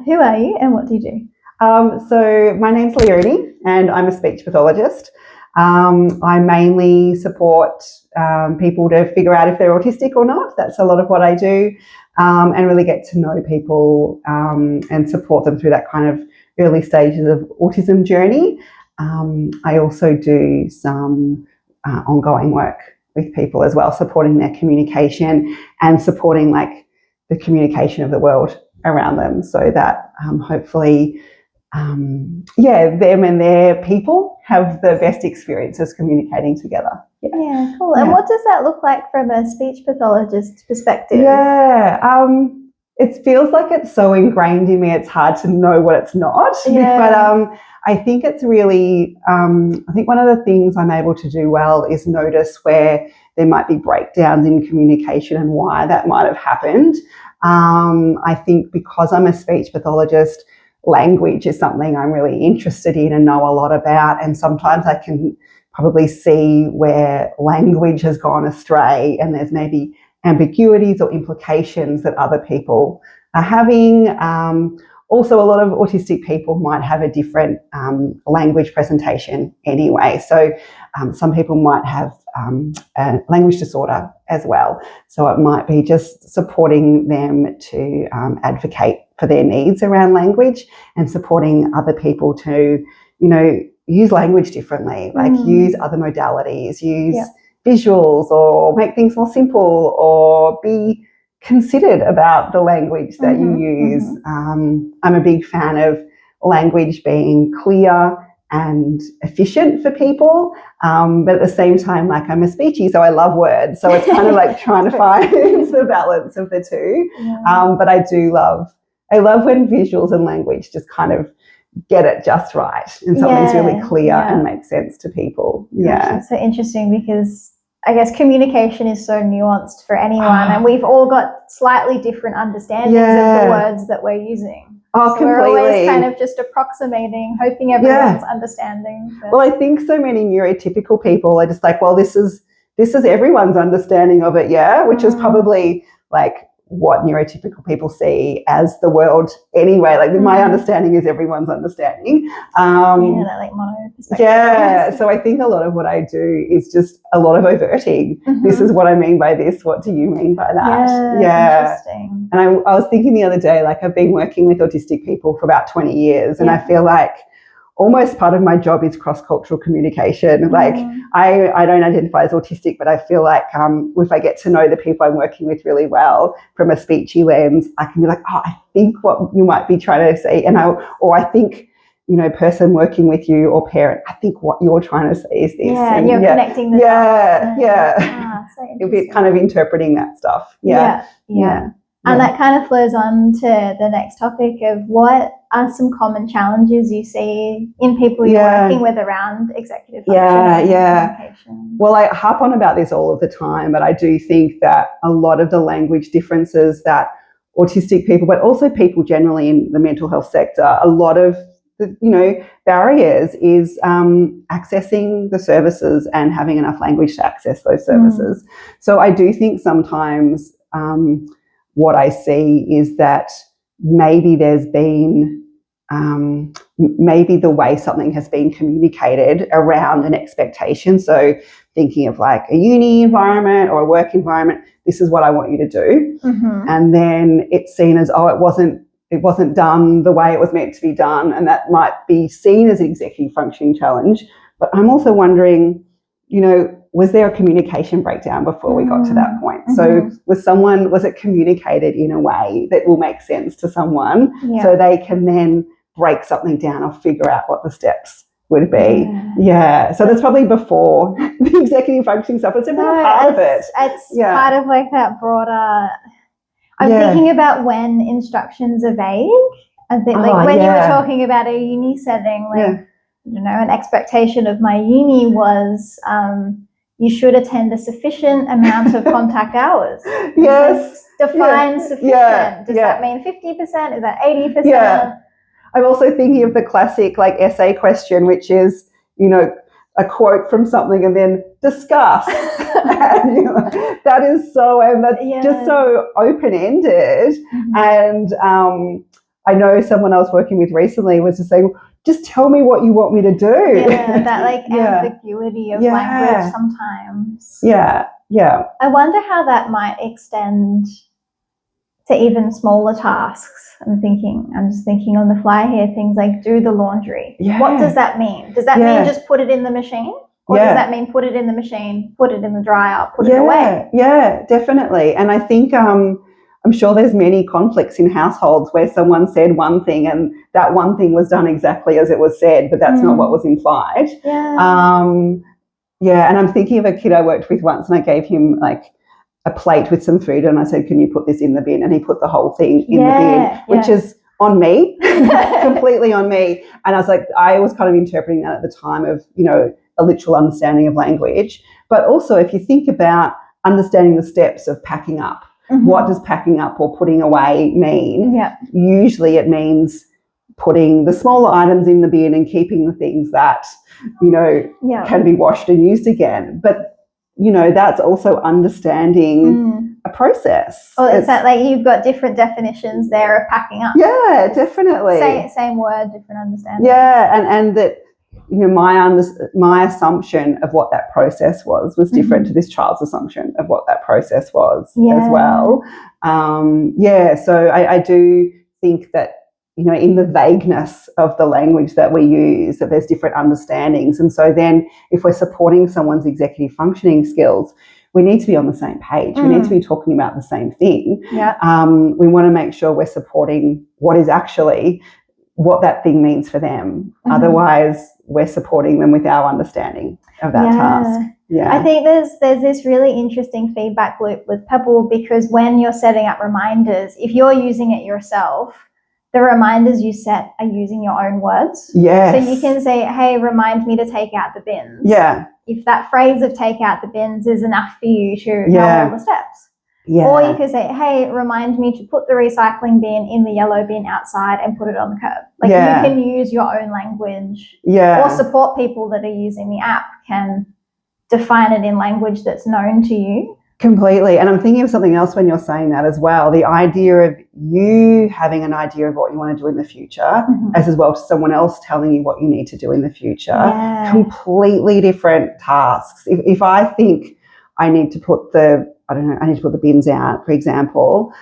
Who are you and what do you do? So my name's Leonie and I'm a speech pathologist. I mainly support people to figure out if they're autistic or not. That's a lot of what I do, and really get to know people and support them through that kind of early stages of autism journey. I also do some ongoing work with people as well, supporting their communication and supporting like the communication of the world around them, so that hopefully them and their people have the best experiences communicating together. Yeah, cool. And what does that look like from a speech pathologist perspective? It feels like it's so ingrained in me, it's hard to know what it's not. But I think it's really, I think one of the things I'm able to do well is notice where there might be breakdowns in communication and why that might have happened. I think because I'm a speech pathologist, language is something I'm really interested in and know a lot about, and sometimes I can probably see where language has gone astray and there's maybe ambiguities or implications that other people are having. Also, a lot of autistic people might have a different language presentation anyway. So some people might have a language disorder as well. So it might be just supporting them to advocate for their needs around language and supporting other people to, use language differently, like use other modalities, use visuals, or make things more simple, or be considered about the language that you use. I'm a big fan of language being clear and efficient for people, but at the same time, like, I'm a speechy, so I love words, so it's kind of like trying to find the balance of the two. But I love when visuals and language just kind of get it just right and something's really clear and makes sense to people. It's so interesting because I guess communication is so nuanced for anyone, and we've all got slightly different understandings of the words that we're using. So we're always kind of just approximating, hoping everyone's understanding. Well, I think so many neurotypical people are just like, well, this is everyone's understanding of it, which is probably like what neurotypical people see as the world anyway. Like my understanding is everyone's understanding. That like mono perspective. So I think a lot of what I do is just a lot of overting. This is what I mean by this. What do you mean by that? Interesting. And I was thinking the other day, like, I've been working with autistic people for about 20 years and I feel like almost part of my job is cross-cultural communication. Like I don't identify as autistic, but I feel like if I get to know the people I'm working with really well from a speechy lens, I can be like, oh, I think what you might be trying to say, I think, person working with you or parent, I think what you're trying to say is this. Yeah, and you're connecting the dots. So it'll be kind of interpreting that stuff. And that kind of flows on to the next topic of what are some common challenges you see in people you're working with around executive function and communication? Well, I harp on about this all of the time, but I do think that a lot of the language differences that autistic people, but also people generally in the mental health sector, a lot of the, barriers is accessing the services and having enough language to access those services. So I do think sometimes what I see is that maybe there's been maybe the way something has been communicated around an expectation. So thinking of like a uni environment or a work environment, this is what I want you to do. And then it's seen as, it wasn't done the way it was meant to be done. And that might be seen as an executive functioning challenge. But I'm also wondering, was there a communication breakdown before we got to that point? So was it communicated in a way that will make sense to someone so they can then break something down or figure out what the steps would be? So that's probably before the executive functioning stuff. It's definitely part of it. It's part of like that broader. I'm thinking about when instructions are vague. I think when you were talking about a uni setting, an expectation of my uni was you should attend a sufficient amount of contact hours. Define sufficient. Does that mean 50%? Is that 80%? I'm also thinking of the classic essay question, which is, a quote from something and then discuss. And, that is so, and that's just so open-ended. And I know someone I was working with recently was just saying, just tell me what you want me to do. Yeah, that like ambiguity of language sometimes. Yeah, yeah. I wonder how that might extend to even smaller tasks. I'm just thinking on the fly here, things like do the laundry. Yeah. What does that mean? Does that mean just put it in the machine? Or does that mean put it in the machine, put it in the dryer, put it away? Yeah, definitely. And I think I'm sure there's many conflicts in households where someone said one thing and that one thing was done exactly as it was said, but that's not what was implied. Yeah. And I'm thinking of a kid I worked with once, and I gave him like a plate with some food, and I said, can you put this in the bin? And he put the whole thing in the bin, which is on me, completely on me. And I was like, I was kind of interpreting that at the time of, a literal understanding of language. But also if you think about understanding the steps of packing up, what does packing up or putting away mean? Yeah. Usually it means putting the smaller items in the bin and keeping the things that, can be washed and used again. But, that's also understanding a process. Well, it's that like you've got different definitions there of packing up. Yeah, definitely. Same word, different understanding. Yeah, and that, my assumption of what that process was different to this child's assumption of what that process was as well. So I do think that, in the vagueness of the language that we use, that there's different understandings. And so then if we're supporting someone's executive functioning skills, we need to be on the same page. We need to be talking about the same thing. Yeah. We want to make sure we're supporting what that thing means for them. Otherwise, we're supporting them with our understanding of that task. Yeah. I think there's this really interesting feedback loop with Pebbl, because when you're setting up reminders, if you're using it yourself, the reminders you set are using your own words. Yes. So you can say, hey, remind me to take out the bins. Yeah. If that phrase of take out the bins is enough for you to know all the steps. Yeah. Or you could say, hey, remind me to put the recycling bin in the yellow bin outside and put it on the curb. Like you can use your own language. Yeah. Or support people that are using the app can define it in language that's known to you. Completely. And I'm thinking of something else when you're saying that as well. The idea of you having an idea of what you want to do in the future, as well as someone else telling you what you need to do in the future. Completely different tasks. If I think I need to put the bins out, for example,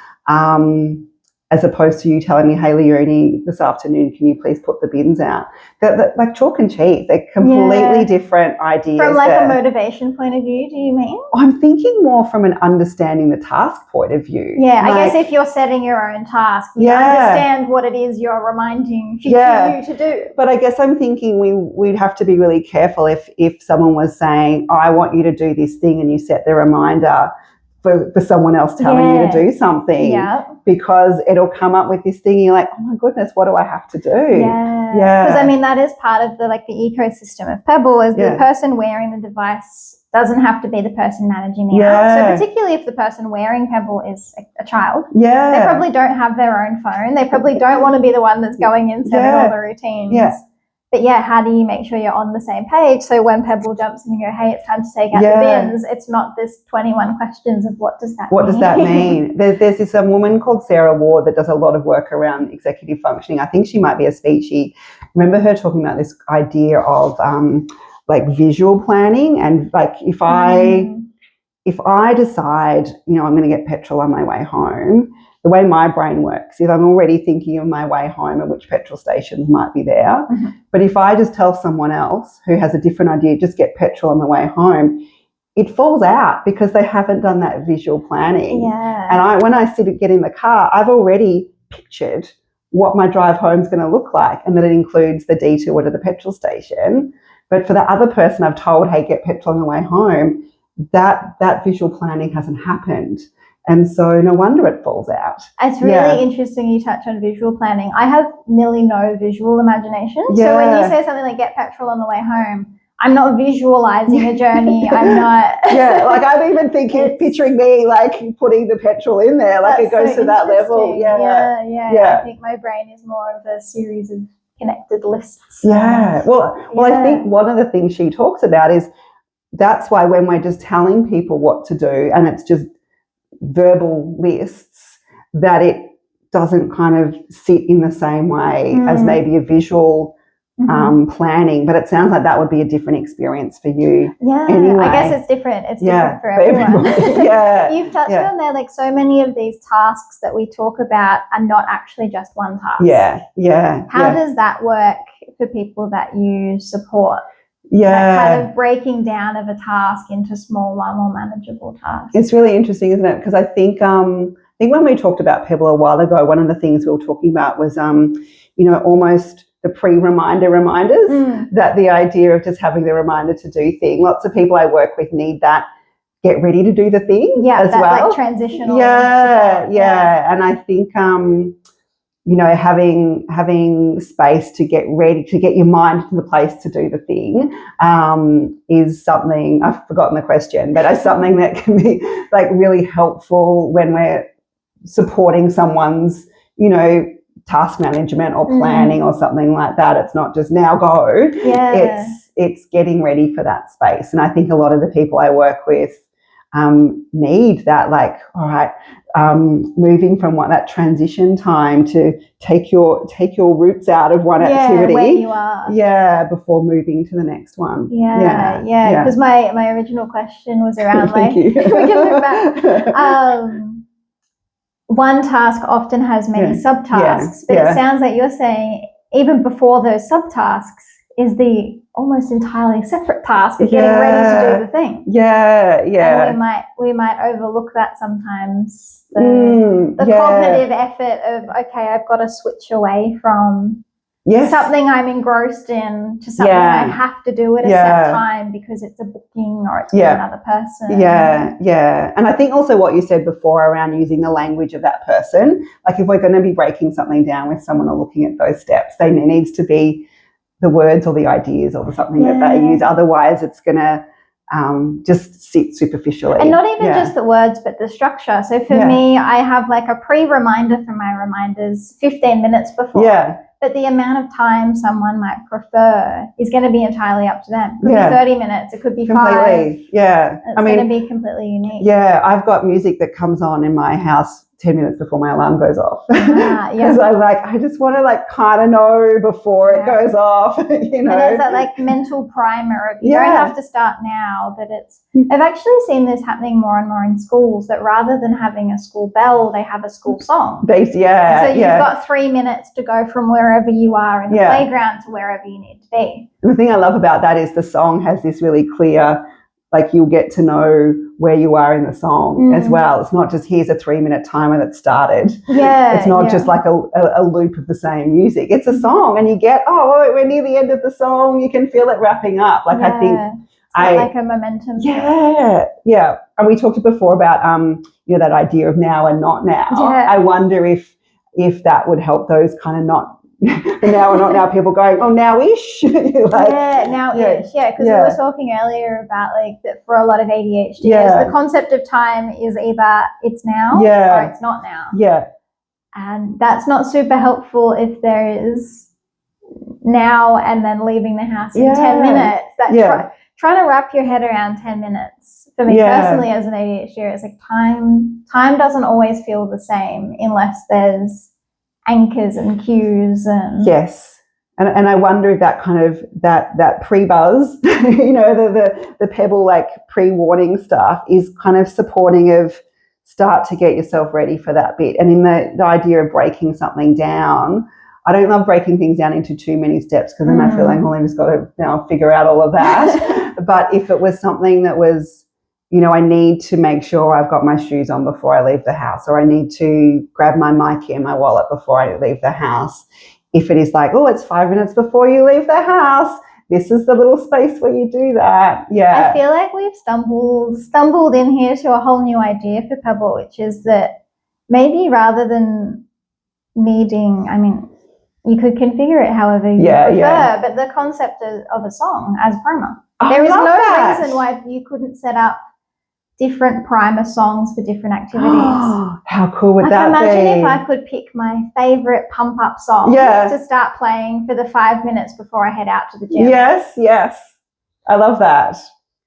as opposed to you telling me, hey, Leonie, this afternoon, can you please put the bins out? They're like chalk and cheese. They're completely different ideas. From like a motivation point of view, do you mean? I'm thinking more from an understanding the task point of view. Yeah, I guess if you're setting your own task, you understand what it is you're reminding you to do. But I guess I'm thinking we'd have to be really careful if someone was saying, I want you to do this thing, and you set the reminder for someone else telling you to do something, because it'll come up with this thing. You're like, oh my goodness, what do I have to do? Because I mean, that is part of the ecosystem of Pebbl, is the person wearing the device doesn't have to be the person managing the app. So particularly if the person wearing Pebbl is a child, they probably don't have their own phone. They probably don't want to be the one that's going in setting all the routines. But how do you make sure you're on the same page? So when Pebbl jumps in and you go, hey, it's time to take out the bins, it's not this 21 questions of what does that mean? What does that mean? There's this woman called Sarah Ward that does a lot of work around executive functioning. I think she might be a speechy. Remember her talking about this idea of visual planning, and if I decide, I'm going to get petrol on my way home, the way my brain works is I'm already thinking of my way home and which petrol stations might be there. But if I just tell someone else who has a different idea, just get petrol on the way home, it falls out because they haven't done that visual planning. And when I get in the car, I've already pictured what my drive home is going to look like, and that it includes the detour to the petrol station. But for the other person I've told, hey, get petrol on the way home, that visual planning hasn't happened. And so no wonder it falls out. It's really interesting you touch on visual planning. I have nearly no visual imagination. So when you say something like get petrol on the way home, I'm not visualizing a journey. I'm not. I'm even picturing me putting the petrol in there. It goes to that level. I think my brain is more of a series of connected lists. Well, I think one of the things she talks about is that's why when we're just telling people what to do and it's just verbal lists, that it doesn't kind of sit in the same way as maybe a visual planning, but it sounds like that would be a different experience for you. Yeah, anyway. I guess it's different. It's different for everyone. You've touched on there, like, so many of these tasks that we talk about are not actually just one task. How does that work for people that you support? That kind of breaking down of a task into smaller, more manageable tasks. It's really interesting, isn't it? Because I think when we talked about Pebbl a while ago, one of the things we were talking about was almost the pre-reminder reminders, that the idea of just having the reminder to do thing. Lots of people I work with need that get ready to do the thing as that, well. Like transitional. And I think having space to get ready, to get your mind to the place to do the thing is something, I've forgotten the question, but it's something that can be like really helpful when we're supporting someone's, task management or planning or something like that. It's not just now go. It's getting ready for that space. And I think a lot of the people I work with need that, like, all right, moving from that transition time to take your roots out of one activity where you are. Before moving to the next one. Because my original question was around like we can look back. One task often has many subtasks, but it sounds like you're saying even before those subtasks is the almost entirely separate task of getting ready to do the thing. And we might overlook that sometimes. The cognitive effort of, okay, I've got to switch away from something I'm engrossed in to something I have to do at a set time because it's a booking or it's with another person. And I think also what you said before around using the language of that person, like if we're going to be breaking something down with someone or looking at those steps, there needs to be the words or the ideas or something that they use. Otherwise it's going to just sit superficially. And not even just the words, but the structure. So for me, I have like a pre-reminder for my reminders 15 minutes before. But the amount of time someone might prefer is going to be entirely up to them. It could be 30 minutes. It could be 5. It's going to be completely unique. I've got music that comes on in my house 10 minutes before my alarm goes off. Because I just want to kind of know before it goes off, And it's that mental primer of you don't have to start now, but I've actually seen this happening more and more in schools, that rather than having a school bell, they have a school song. So you've got 3 minutes to go from wherever you are in the playground to wherever you need to be. The thing I love about that is the song has this really clear, like you'll get to know where you are in the song as well. It's not just here's a 3-minute timer that started. It's not just like a loop of the same music. It's a song and you get, we're near the end of the song. You can feel it wrapping up. Like I think like a momentum. And we talked before about that idea of now and not now. I wonder if that would help those kind of not the now and not now people going, now-ish. Now-ish. Because we were talking earlier about that for a lot of ADHDers, the concept of time is either it's now or it's not now. And that's not super helpful if there is now and then leaving the house in 10 minutes. Trying to wrap your head around 10 minutes. For me personally as an ADHDer, it's like time doesn't always feel the same unless there's anchors and cues and and I wonder if that kind of that pre-buzz the Pebbl pre-warning stuff is kind of supporting of start to get yourself ready for that bit. And in the idea of breaking something down, I don't love breaking things down into too many steps because then I feel like I've just got to now figure out all of that. But if it was something that was, I need to make sure I've got my shoes on before I leave the house, or I need to grab my mic and my wallet before I leave the house. If it is it's 5 minutes before you leave the house, this is the little space where you do that. I feel like we've stumbled in here to a whole new idea for Pebbl, which is that maybe rather than needing, you could configure it however you prefer, but the concept of a song as primer. There is no reason why you couldn't set up different primer songs for different activities. How cool would that be? Imagine if I could pick my favourite pump-up song to start playing for the 5 minutes before I head out to the gym. Yes. I love that.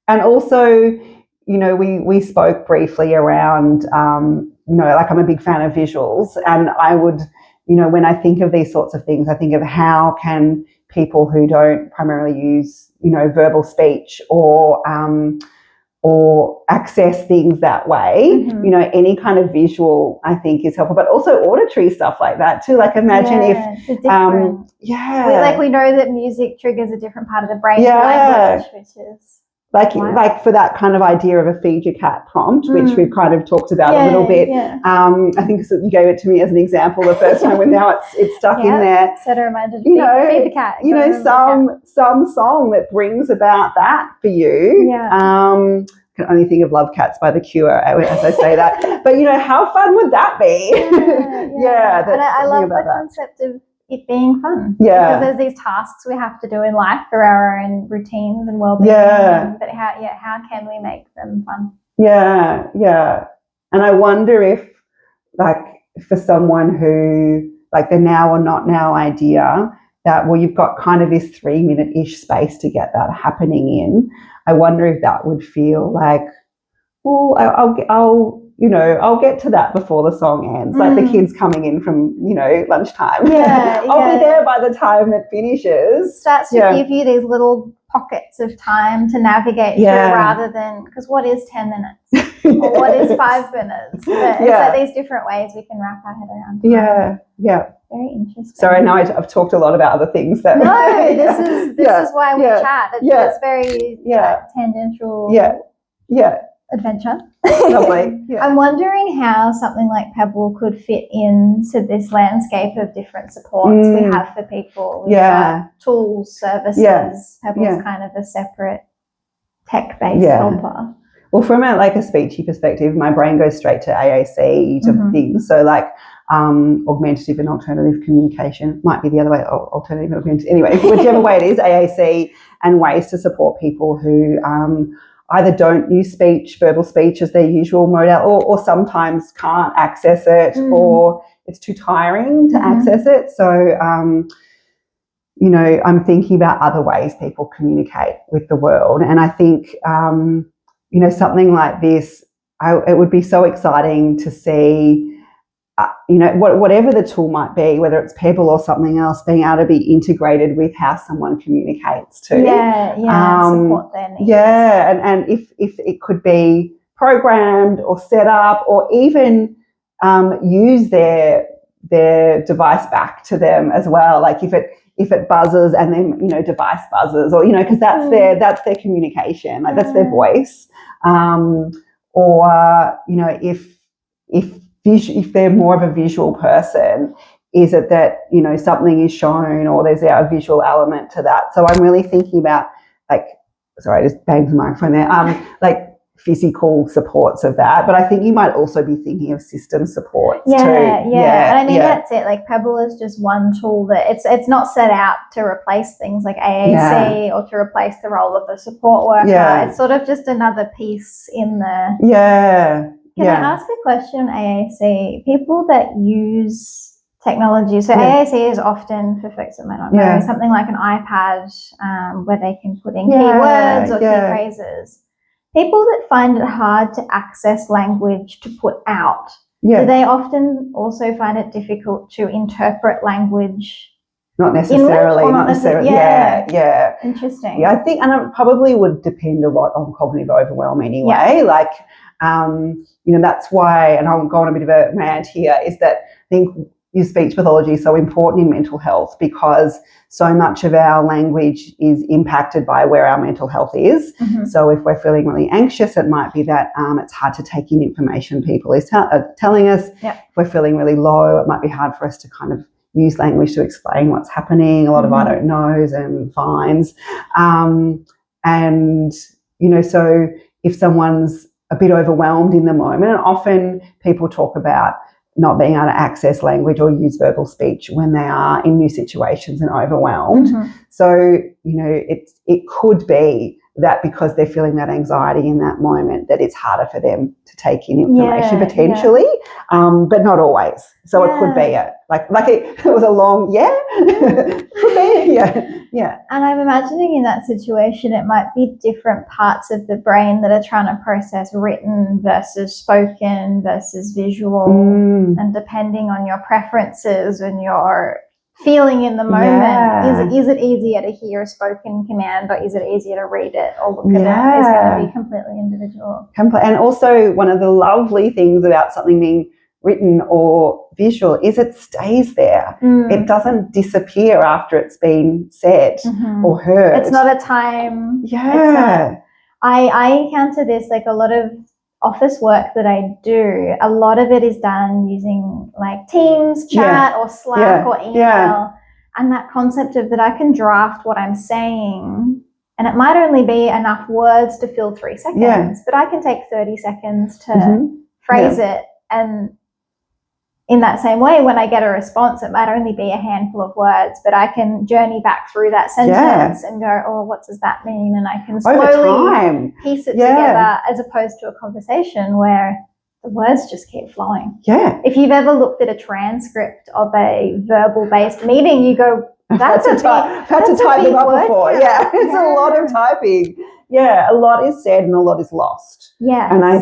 And also, we spoke briefly around like I'm a big fan of visuals, and I would, when I think of these sorts of things, I think of how can people who don't primarily use, verbal speech or access things that way, any kind of visual I think is helpful, but also auditory stuff like that too. Like imagine if, we know that music triggers a different part of the brain to language, which is like for that kind of idea of a feed your cat prompt, which we've kind of talked about a little bit. I think you gave it to me as an example the first time, and now it's stuck in there. Set a reminder to feed the cat. Some song that brings about that for you. I can only think of Love Cats by The Cure as I say that. But, how fun would that be? And I love the concept of it being fun. Because there's these tasks we have to do in life for our own routines and well-being. But how can we make them fun? And I wonder if, like, for someone who, like, the now or not now idea that, well, you've got kind of this 3-minute-ish space to get that happening in, I wonder if that would feel like, well, I'll get to that before the song ends. Like the kids coming in from, lunchtime. I'll be there by the time it finishes. Starts to give you these little pockets of time to navigate through, rather than, because what is 10 minutes? Or what is 5 minutes? But it's like these different ways we can wrap our head around time. Very interesting. Sorry, now I've talked a lot about other things that. No, this is why we chat. It's very tangential. Adventure. Lovely. I'm wondering how something like Pebbl could fit into this landscape of different supports we have for people. Tools, services. Pebbl's kind of a separate tech-based helper. Well, from a speechy perspective, my brain goes straight to AAC to things. So like augmentative and alternative communication, might be the other way, alternative and augmentative. Anyway, whichever way it is, AAC, and ways to support people who either don't use verbal speech as their usual modal, or sometimes can't access it, or it's too tiring to access it. So, I'm thinking about other ways people communicate with the world. And I think, something like this, it would be so exciting to see, whatever the tool might be, whether it's Pebbl or something else, being able to be integrated with how someone communicates too. Support their needs. And if it could be programmed or set up, or even use their device back to them as well. Like if it buzzes and then device buzzes, or because that's their communication, like that's their voice. Or if they're more of a visual person, is it that something is shown, or there's a visual element to that? So I'm really thinking about, sorry, I just banged the microphone there. Physical supports of that, but I think you might also be thinking of system supports too. And I mean that's it. Like Pebbl is just one tool that it's not set out to replace things like AAC or to replace the role of a support worker. It's sort of just another piece in the. Can I ask a question? AAC, people that use technology. So AAC is often, for folks that might not know, something like an iPad where they can put in keywords or key phrases. People that find it hard to access language to put out, do they often also find it difficult to interpret language? Not necessarily. Yeah. Interesting. Yeah, I think, and it probably would depend a lot on cognitive overwhelm anyway. That's why, and I'll go on a bit of a rant here, is that I think speech pathology is so important in mental health, because so much of our language is impacted by where our mental health is. So if we're feeling really anxious, it might be that it's hard to take in information people is telling us. If we're feeling really low, it might be hard for us to kind of use language to explain what's happening. A lot of I don't knows and fines. So if someone's a bit overwhelmed in the moment, and often people talk about not being able to access language or use verbal speech when they are in new situations and overwhelmed. So, it could be that because they're feeling that anxiety in that moment, that it's harder for them to take in information potentially, but not always. So it could be it was a long, could be, yeah. And I'm imagining in that situation, it might be different parts of the brain that are trying to process written versus spoken versus visual, and depending on your preferences and your feeling in the moment, is it easier to hear a spoken command, or is it easier to read it or look at it? It's going to be completely individual. And also, one of the lovely things about something being written or visual is it stays there. It doesn't disappear after it's been said or heard. It's not a time. I encounter this, like a lot of office work that I do, a lot of it is done using like Teams chat or Slack or email, and that concept of that I can draft what I'm saying, and it might only be enough words to fill 3 seconds, but I can take 30 seconds to phrase it, and in that same way, when I get a response, it might only be a handful of words, but I can journey back through that sentence and go, oh, what does that mean? And I can slowly piece it together, as opposed to a conversation where the words just keep flowing. If you've ever looked at a transcript of a verbal-based meeting, you go, that's had to type them up before. It's a lot of typing. A lot is said and a lot is lost. And I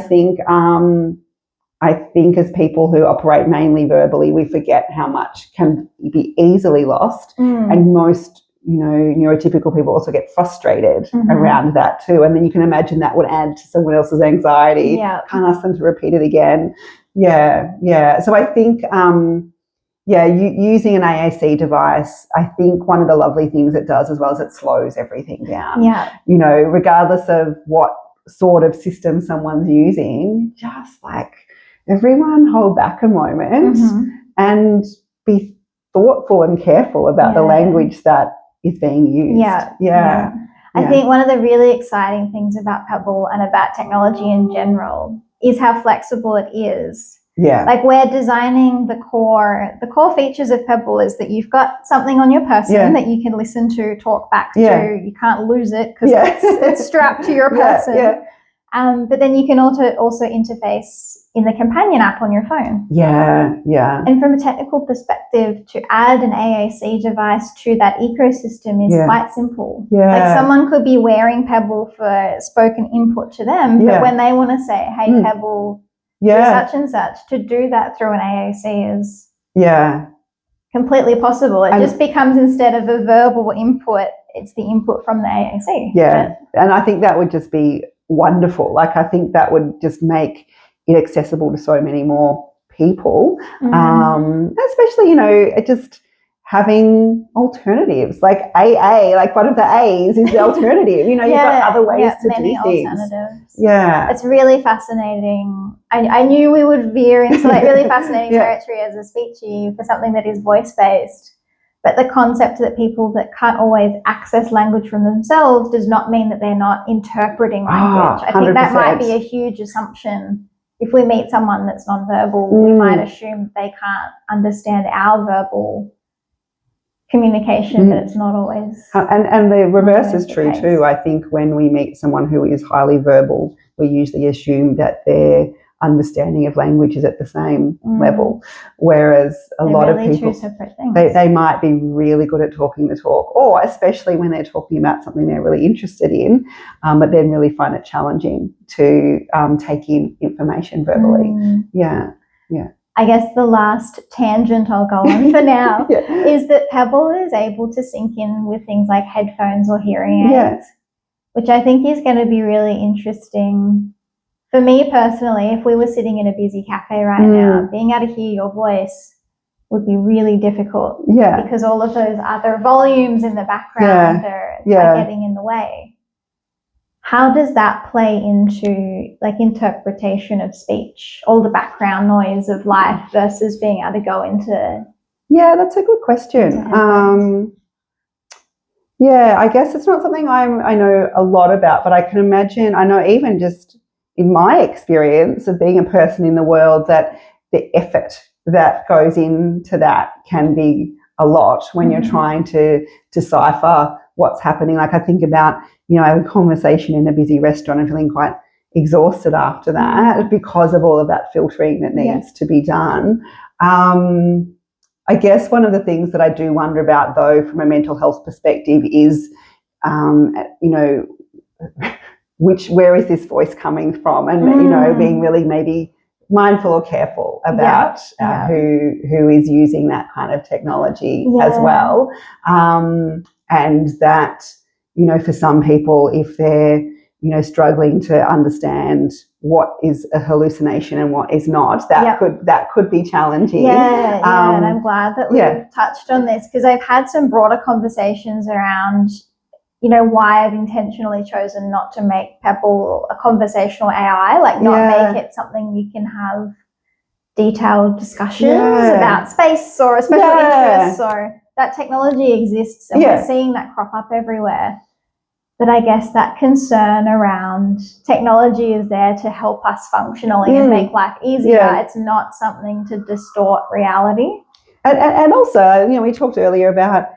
think as people who operate mainly verbally, we forget how much can be easily lost. And most, neurotypical people also get frustrated around that too. And then you can imagine that would add to someone else's anxiety. Can't ask them to repeat it again. So I think, using an AAC device, I think one of the lovely things it does as well is it slows everything down. Regardless of what sort of system someone's using, just like, everyone hold back a moment and be thoughtful and careful about the language that is being used. I think one of the really exciting things about Pebbl and about technology in general is how flexible it is. Like, we're designing the core features of Pebbl is that you've got something on your person that you can listen to, talk back to. You can't lose it because it's strapped to your person. But then you can also interface in the companion app on your phone. And from a technical perspective, to add an AAC device to that ecosystem is quite simple. Like, someone could be wearing Pebbl for spoken input to them, but when they want to say, hey, Pebbl, do such and such, to do that through an AAC is completely possible. It just becomes, instead of a verbal input, it's the input from the AAC. And I think that would just be wonderful. Like, I think that would just make it accessible to so many more people, especially, just having alternatives like AA, like one of the A's is the alternative. You've got other ways to do things. Alternatives. It's really fascinating. I knew we would veer into like really fascinating territory as a speechy for something that is voice-based. But the concept that people that can't always access language from themselves does not mean that they're not interpreting language. I think that might be a huge assumption. If we meet someone that's nonverbal, we might assume they can't understand our verbal communication, but it's not always. And the reverse is true too. I think when we meet someone who is highly verbal, we usually assume that their understanding of language is at the same level, whereas a lot of people, two separate things. They might be really good at talking the talk, or especially when they're talking about something they're really interested in, but then really find it challenging to take in information verbally. I guess the last tangent I'll go on for now is that Pebbl is able to sync in with things like headphones or hearing aids, which I think is going to be really interesting. For me personally, if we were sitting in a busy cafe right now, being able to hear your voice would be really difficult because all of those other volumes in the background are getting in the way. How does that play into like interpretation of speech, all the background noise of life versus being able to go into? Yeah, that's a good question. I guess it's not something I know a lot about, but I can imagine, I know even just in my experience of being a person in the world, that the effort that goes into that can be a lot when you're trying to decipher what's happening. Like, I think about I have a conversation in a busy restaurant and feeling quite exhausted after that because of all of that filtering that needs to be done. I guess one of the things that I do wonder about, though, from a mental health perspective is, where is this voice coming from? And, being really maybe mindful or careful about who is using that kind of technology as well. And that, for some people, if they're, struggling to understand what is a hallucination and what is not, that could be challenging. And I'm glad that we've touched on this, because I've had some broader conversations around, why I've intentionally chosen not to make Pebbl a conversational AI, like not make it something you can have detailed discussions about space or special interests, or that technology exists and we're seeing that crop up everywhere. But I guess that concern around technology is there to help us functionally and make life easier. It's not something to distort reality. And also, we talked earlier about,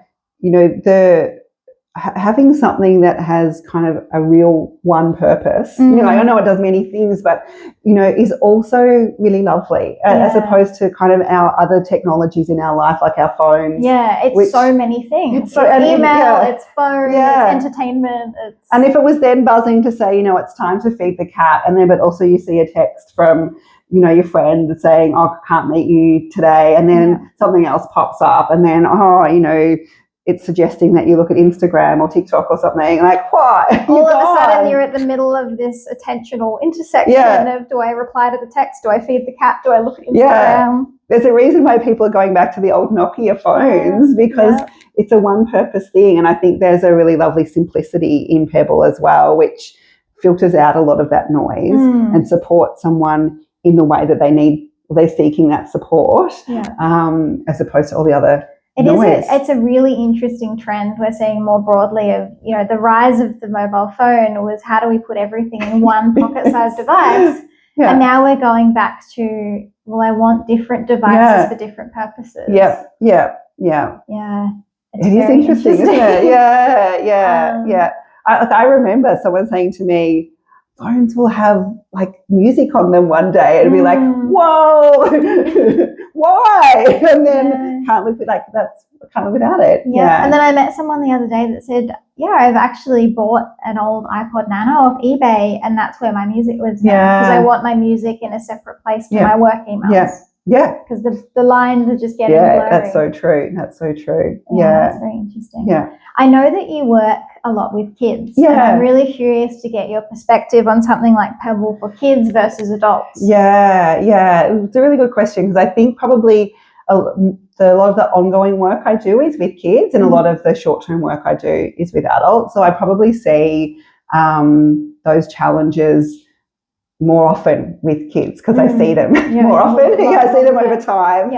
having something that has kind of a real one purpose. I know it does many things, but, is also really lovely as opposed to kind of our other technologies in our life, like our phones. It's so many things. It's email, it's phone, it's entertainment. And if it was then buzzing to say, it's time to feed the cat, and then but also you see a text from, your friend saying, I can't meet you today, and then something else pops up, and then, it's suggesting that you look at Instagram or TikTok or something, like, what? All of a sudden you're at the middle of this attentional intersection of, do I reply to the text? Do I feed the cat? Do I look at Instagram? There's a reason why people are going back to the old Nokia phones, because it's a one-purpose thing. And I think there's a really lovely simplicity in Pebbl as well, which filters out a lot of that noise and supports someone in the way that they need, they're seeking that support, as opposed to all the other It's a really interesting trend we're seeing more broadly of, the rise of the mobile phone was, how do we put everything in one pocket-sized device? And now we're going back to, well, I want different devices for different purposes. It is interesting, isn't it? I remember someone saying to me, phones will have like music on them one day, and be like, whoa, why? And then can't live without it. And then I met someone the other day that said, I've actually bought an old iPod Nano off eBay, and that's where my music lives now, because I want my music in a separate place to my work emails. Because the lines are just getting blurry. That's so true. That's very interesting. I know that you work a lot with kids, and I'm really curious to get your perspective on something like Pebbl for kids versus adults. It's a really good question, because I think probably a lot of the ongoing work I do is with kids, and a lot of the short-term work I do is with adults. So I probably see those challenges more often with kids, because I see them more often. I see them over time.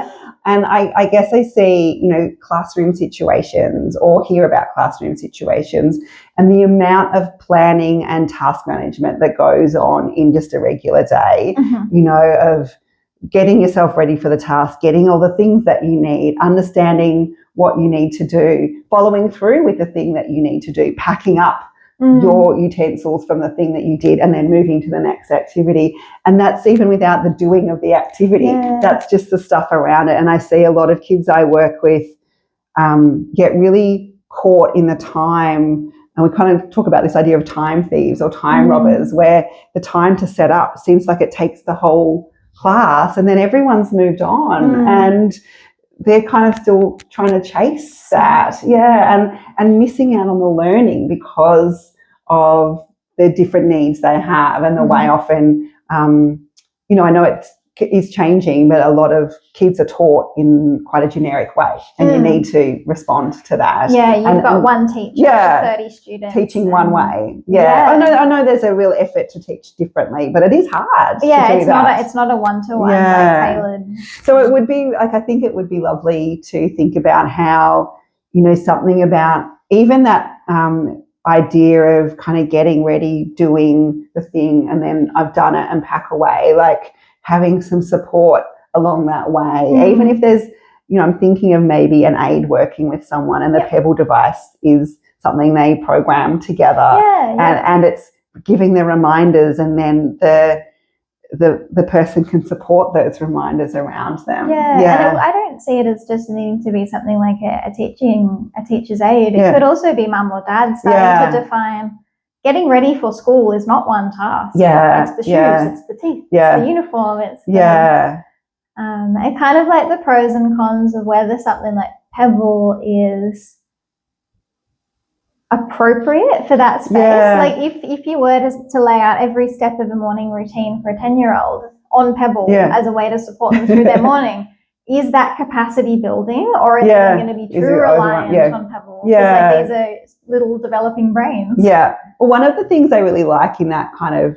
And I guess I see, classroom situations, or hear about classroom situations, and the amount of planning and task management that goes on in just a regular day, of getting yourself ready for the task, getting all the things that you need, understanding what you need to do, following through with the thing that you need to do, packing up your utensils from the thing that you did, and then moving to the next activity. And that's even without the doing of the activity. That's just the stuff around it. And I see a lot of kids I work with get really caught in the time, and we kind of talk about this idea of time thieves or time robbers, where the time to set up seems like it takes the whole class, and then everyone's moved on and they're kind of still trying to chase that, and missing out on the learning because of the different needs they have, and the way often, I know it is changing, but a lot of kids are taught in quite a generic way, and you need to respond to that. You've got one teacher for 30 students. Teaching one way. I know there's a real effort to teach differently, but it is hard to do that. It's not a one-to-one, tailored. So it would be, I think it would be lovely to think about how, something about even that idea of kind of getting ready, doing the thing, and then I've done it and pack away, like having some support along that way. Even if there's, I'm thinking of maybe an aide working with someone, and the Pebbl device is something they program together. And it's giving the reminders, and then the person can support those reminders around them. And I don't see it as just needing to be something like a teacher's aid. It could also be mum or dad starting to define getting ready for school is not one task. It's the shoes, it's the teeth, it's the uniform, it's and kind of like the pros and cons of whether something like Pebbl is appropriate for that space. Like if you were to lay out every step of a morning routine for a 10-year-old on Pebbl as a way to support them through their morning, is that capacity building, or are they going to be too reliant on Pebbl? Because like, these are little developing brains. Well, one of the things I really like in that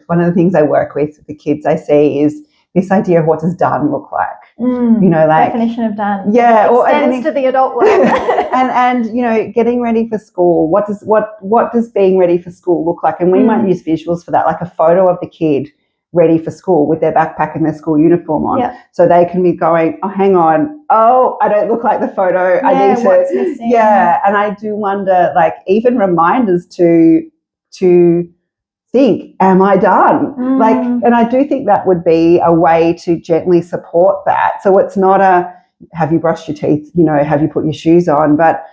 one of the things I work with the kids I see is this idea of what does done look like. You know, like definition of done. Extends to the adult world. and you know, getting ready for school. What does being ready for school look like? And we might use visuals for that, like a photo of the kid ready for school with their backpack and their school uniform on, so they can be going, oh, hang on, I don't look like the photo. I need to. What's missing? And I do wonder, like, even reminders to think, am I done? Like, and I do think that would be a way to gently support that. So it's not have you brushed your teeth, you know, have you put your shoes on? But,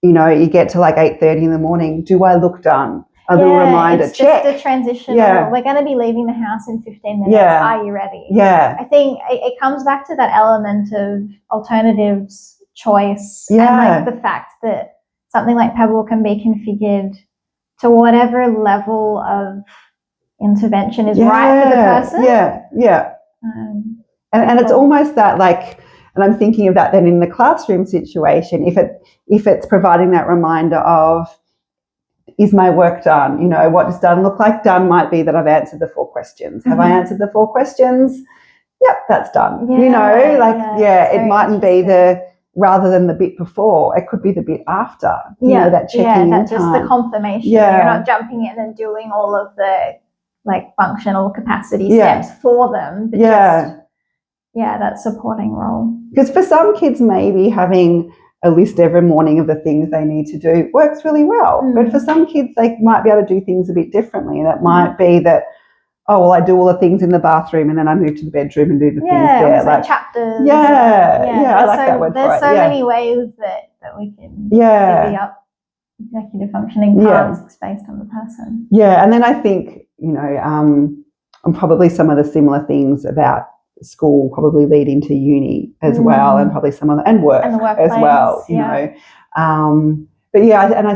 you know, you get to like 8:30 in the morning, do I look done? A little reminder, it's check. Just a transition. We're going to be leaving the house in 15 minutes. Are you ready? I think it comes back to that element of alternatives, choice, and like the fact that something like Pebbl can be configured to whatever level of intervention is right for the person. And it's almost that, like, and I'm thinking of that then in the classroom situation, if it's providing that reminder of, is my work done? You know, what does done look like? Done might be that I've answered the 4 questions. Have I answered the 4 questions? Yep, that's done. You know, like, it mightn't be rather than the bit before, it could be the bit after. You know, that checking in that's just the confirmation. You're not jumping in and doing all of the like functional capacity steps for them, but just that supporting role. Because for some kids, maybe having a list every morning of the things they need to do works really well. But for some kids, they might be able to do things a bit differently, and it might be that, oh, well, I do all the things in the bathroom and then I move to the bedroom and do the things there. Like chapters. I like that word for it. There's so many ways that we can divvy up executive functioning tasks based on the person. And then I think, you know, and probably some of the similar things about school probably lead into uni as well, and probably some other, and work as well, you know. But and I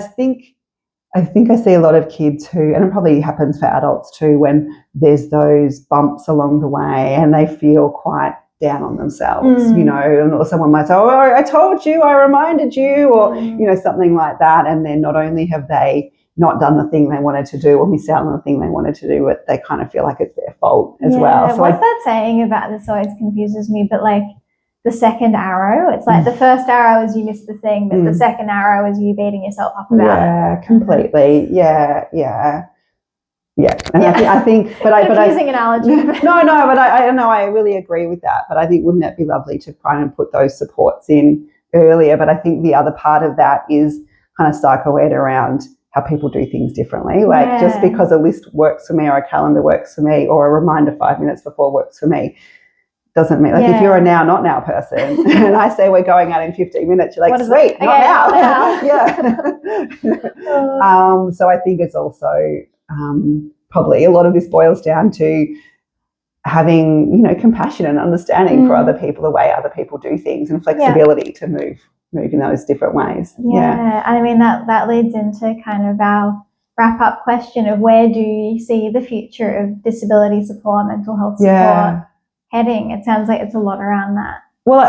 think I see a lot of kids who, and it probably happens for adults too, when there's those bumps along the way and they feel quite down on themselves, you know, or someone might say, oh, I told you, I reminded you, or, you know, something like that. And then not only have they not done the thing they wanted to do or missed out on the thing they wanted to do, but they kind of feel like it's their fault as well. So what's that saying about this always confuses me, but like the second arrow, it's like the first arrow is you missed the thing, but the second arrow is you beating yourself up about it. Yeah, completely. And I think, but confusing analogy. But I know I really agree with that. But I think, wouldn't it be lovely to try and put those supports in earlier? But I think the other part of that is kind of psycho-ed around how people do things differently. Like just because a list works for me or a calendar works for me or a reminder 5 minutes before works for me doesn't mean, like if you're a now, not now person and I say we're going out in 15 minutes, you're like, sweet, not now. So I think it's also probably a lot of this boils down to having, you know, compassion and understanding for other people, the way other people do things, and flexibility to move in those different ways. I mean that leads into kind of our wrap up question of where do you see the future of disability support, mental health support heading? It sounds like it's a lot around that. Well,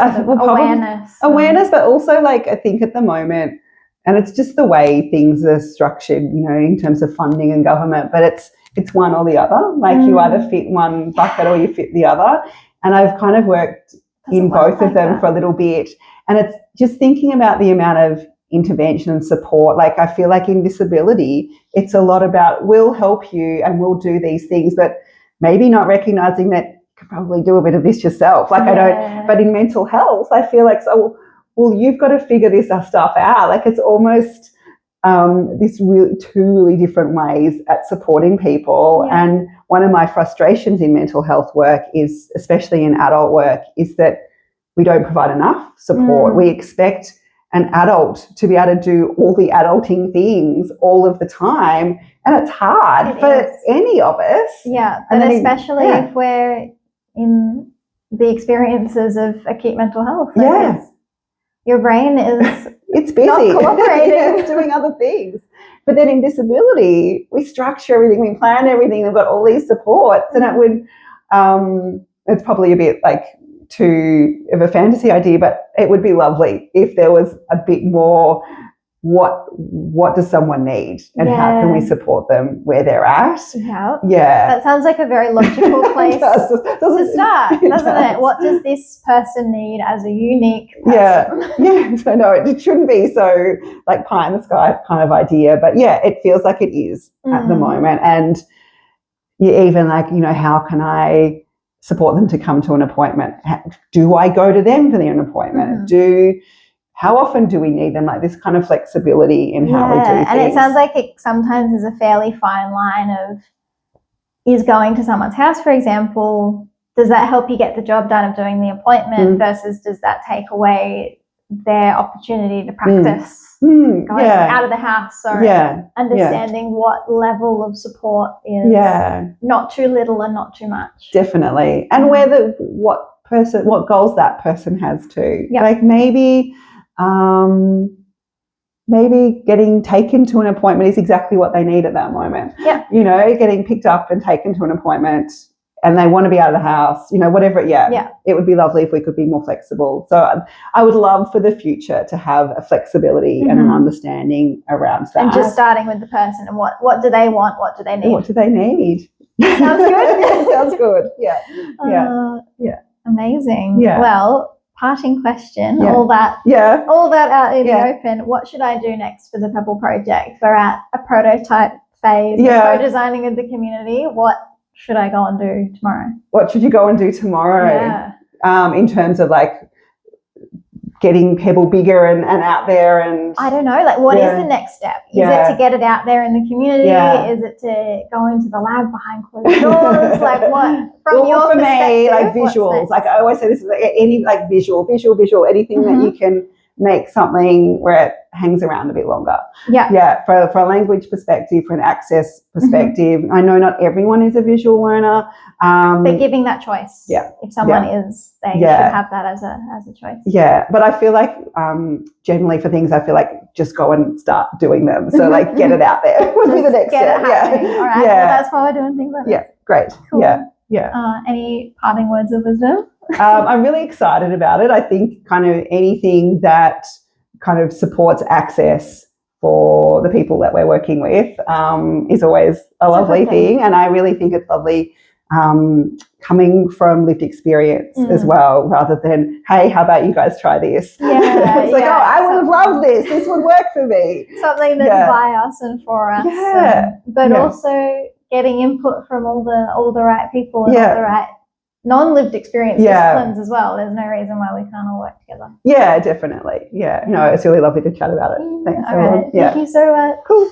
awareness, but also like I think at the moment, and it's just the way things are structured, you know, in terms of funding and government, but it's one or the other. Like you either fit one bucket or you fit the other. And I've kind of worked in both of them for a little bit. And it's just thinking about the amount of intervention and support. Like I feel like in disability, it's a lot about we'll help you and we'll do these things, but maybe not recognizing that you could probably do a bit of this yourself. Like I don't, but in mental health, I feel like, so, well, you've got to figure this stuff out. Like it's almost two really different ways at supporting people. Yeah. And one of my frustrations in mental health work is, especially in adult work, is that we don't provide enough support. We expect an adult to be able to do all the adulting things all of the time, and it's hard for any of us. Yeah, but especially if we're in the experiences of acute mental health. Your brain is it's busy. Not cooperating. It's doing other things. But then in disability, we structure everything, we plan everything, we've got all these supports, and it would, it's probably a bit like too of a fantasy idea, but it would be lovely if there was a bit more what does someone need, and how can we support them where they're at. That sounds like a very logical place to start, doesn't it? What does this person need as a unique person? So no, it shouldn't be so like pie in the sky kind of idea, but it feels like it is at the moment. And even like, how can I support them to come to an appointment? Do I go to them for an appointment? How often do we need them? Like this kind of flexibility in how we do things. And it sounds like it sometimes is a fairly fine line of, is going to someone's house, for example, does that help you get the job done of doing the appointment versus does that take away their opportunity to practice going out of the house? So understanding what level of support is not too little and not too much. Definitely. And what goals that person has too. Like maybe getting taken to an appointment is exactly what they need at that moment. Getting picked up and taken to an appointment, and they want to be out of the house, whatever. It would be lovely if we could be more flexible. So I would love for the future to have a flexibility and an understanding around that. And just starting with the person and what do they want? What do they need? What do they need? Sounds good. Sounds good. Yeah. Amazing. Well, parting question, all that out in the open. What should I do next for the Pebbl project? We're at a prototype phase, co-designing with the community. What should I go and do tomorrow? What should you go and do tomorrow? In terms of like getting Pebbl bigger and out there, and I don't know, like what is the next step? Is it to get it out there in the community? Is it to go into the lab behind closed doors? Like what from your perspective? Me, like visuals. Like I always say, this is like any like visual, anything that you can make something where it hangs around a bit longer. For a language perspective, for an access perspective. I know not everyone is a visual learner, but giving that choice, if someone is, they should have that as a choice. But I feel like generally for things, I feel like just go and start doing them. So like get it out there would be the next step. All right, well, that's why we're doing things like this. Great. Cool. Any parting words of wisdom? I'm really excited about it. I think kind of anything that kind of supports access for the people that we're working with is always a lovely thing. And I really think it's lovely coming from lived experience as well, rather than, hey, how about you guys try this? It's like, I would have loved this. This would work for me. Something that's by us and for us. But also getting input from all the right people and all the right non-lived experience disciplines as well. There's no reason why we can't all work together. Yeah, definitely. No, it's really lovely to chat about it. Thanks. All right. Thank you so much. Cool.